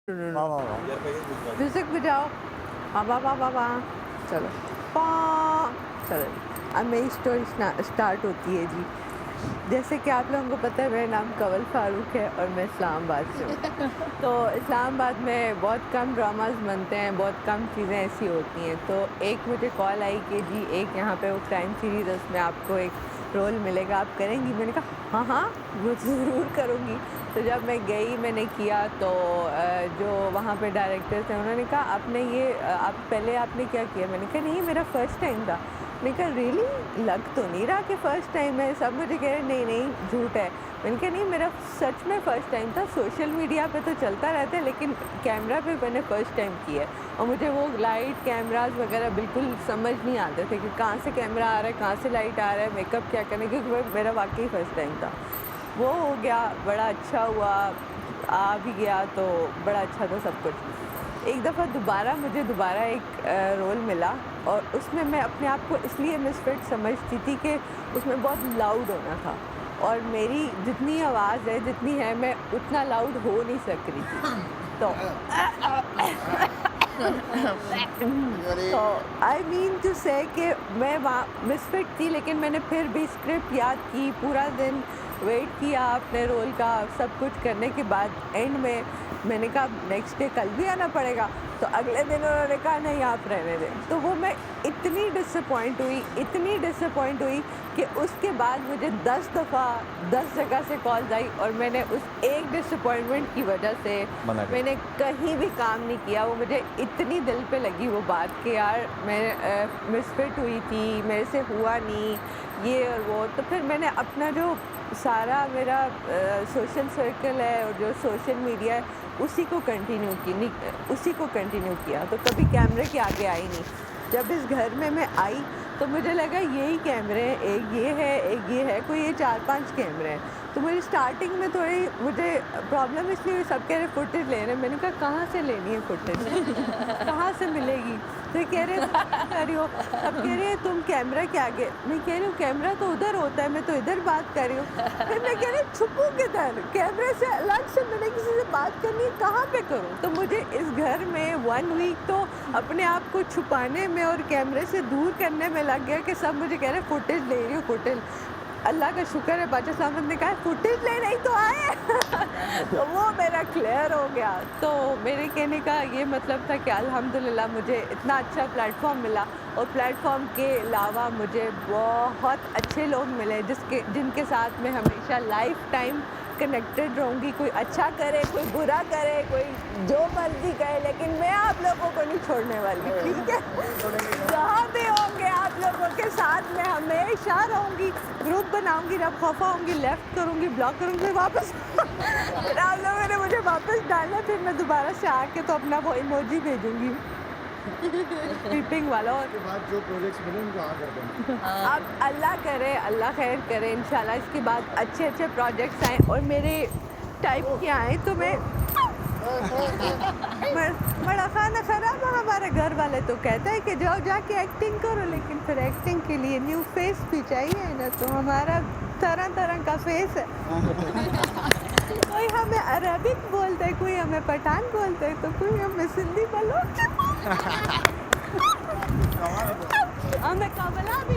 वाह वाह वाह। म्यूजिक बजाओ। वाह वाह वाह वाह। चलो पा चलो अब मेरी स्टोरी स्टार्ट होती है जी। जैसे कि आप लोगों को पता है, मेरा नाम कंवल फारूक है और मैं इस्लामाबाद से हूँ। तो इस्लामाबाद में बहुत कम ड्रामास बनते हैं, बहुत कम चीज़ें ऐसी होती हैं। तो एक मुझे कॉल आई कि जी एक यहाँ पे वो क्राइम सीरीज़, उसमें आपको एक रोल मिलेगा, आप करेंगी? मैंने कहा हाँ हाँ वो ज़रूर करूँगी। तो जब मैं गई, मैंने किया, तो जो वहाँ पे डायरेक्टर थे उन्होंने कहा आपने ये आप पहले आपने क्या किया? मैंने कहा नहीं, मेरा फ़र्स्ट टाइम था। मैंने कहा रियली? लग तो नहीं रहा कि फ़र्स्ट टाइम है। सब मुझे कह रहे नहीं नहीं झूठ है। मैंने कहा नहीं, मेरा सच में फ़र्स्ट टाइम था। सोशल मीडिया पे तो चलता रहता है, लेकिन कैमरा पे मैंने फ़र्स्ट टाइम किया है। और मुझे वो लाइट कैमरास वगैरह बिल्कुल समझ नहीं आते थे कि कहाँ से कैमरा आ रहा है, कहाँ से लाइट आ रहा है, मेकअप क्या करना है, क्योंकि मेरा वाकई फ़र्स्ट टाइम था। वो हो गया, बड़ा अच्छा हुआ, आ भी गया तो बड़ा अच्छा था सब कुछ। एक दफ़ा मुझे दोबारा एक रोल मिला और उसमें मैं अपने आप को इसलिए मिसफिट समझती थी कि उसमें बहुत लाउड होना था और मेरी जितनी आवाज़ है, जितनी है, मैं उतना लाउड हो नहीं सक रही थी। तो तो आई मीन टू से कि मैं वहाँ मिसफिट थी, लेकिन मैंने फिर भी स्क्रिप्ट याद की, पूरा दिन वेट किया अपने रोल का, सब कुछ करने के बाद एंड में मैंने कहा नेक्स्ट डे कल भी आना पड़ेगा। तो अगले दिन उन्होंने कहा नहीं आप रहने दें। तो वो मैं इतनी डिसअपॉइंट हुई कि उसके बाद मुझे 10 दफ़ा 10 जगह से कॉल्स आई और मैंने उस एक डिसअपॉइंटमेंट की वजह से मैंने कहीं भी काम नहीं किया। वो मुझे इतनी दिल पे लगी वो बात कि यार मैं मिसफिट हुई थी, मेरे से हुआ नहीं ये और वो। तो फिर मैंने अपना जो सारा मेरा सोशल सर्कल है और जो सोशल मीडिया है उसी को कंटिन्यू किया। तो कभी कैमरे के आगे आई नहीं। जब इस घर में मैं आई तो मुझे लगा यही कैमरे हैं, एक ये है, कोई ये 4-5 कैमरे हैं। तो मेरी स्टार्टिंग में थोड़ी मुझे प्रॉब्लम इसलिए हुई, सब कह रहे फुटेज ले रहे हैं। मैंने कहा कहाँ से लेनी है फुटेज? कहाँ से मिलेगी? तो कह रहे कर रही हो, अब कह रहे हैं तुम कैमरा के आगे। मैं कह रही हूँ कैमरा तो उधर होता है, मैं तो इधर बात कर रही हूँ। फिर मैं कह रही छुपूँ किधर? कैमरे से अलग से मैंने किसी से बात करनी है, कहाँ पे करूँ? तो मुझे इस घर में 1 वीक तो अपने आप को छुपाने में और कैमरे से दूर करने में लग गया कि सब मुझे कह रहे फुटेज ले रही हो फुटेज। अल्लाह का शुक्र है बादशाह साहब ने कहा फुटेज ले रही तो आए। तो वो मेरा क्लियर हो गया। तो मेरे कहने का ये मतलब था कि अल्हम्दुलिल्लाह मुझे इतना अच्छा प्लेटफॉर्म मिला और प्लेटफॉर्म के अलावा मुझे बहुत अच्छे लोग मिले जिनके साथ मैं हमेशा लाइफ टाइम कनेक्टेड रहूँगी। कोई अच्छा करे, कोई बुरा करे, कोई जो मर्जी करे, लेकिन मैं आप लोगों को नहीं छोड़ने वाली, ठीक है? जहाँ भी होंगे आप लोगों के साथ मैं हमेशा रहूँगी। ग्रुप बनाऊँगी, जब खफा होंगी लेफ़्ट करूँगी, ब्लॉक करूँगी, फिर वापस फिर आप लोगों ने मुझे वापस डालना, फिर मैं दोबारा से आके तो अपना वो इमोजी भेजूँगी क्लिपिंग वाला। और उसके बाद जो प्रोजेक्ट्स मिले उनको आ कर देना। अब अल्लाह करे, अल्लाह खैर करे, इंशाल्लाह इसके बाद अच्छे प्रोजेक्ट्स आएँ और मेरे टाइप के आएँ तो मैं बड़ा खाना खराब। हमारे घर वाले तो कहते हैं कि जाओ जाके एक्टिंग करो, लेकिन फिर एक्टिंग के लिए न्यू फेस भी चाहिए ना। तो हमारा तरह का फेस है। कोई हमें अरबिक बोलता है, कोई हमें पठान बोलता है, तो कोई हमें सिंधी बलोच हमें कमला भी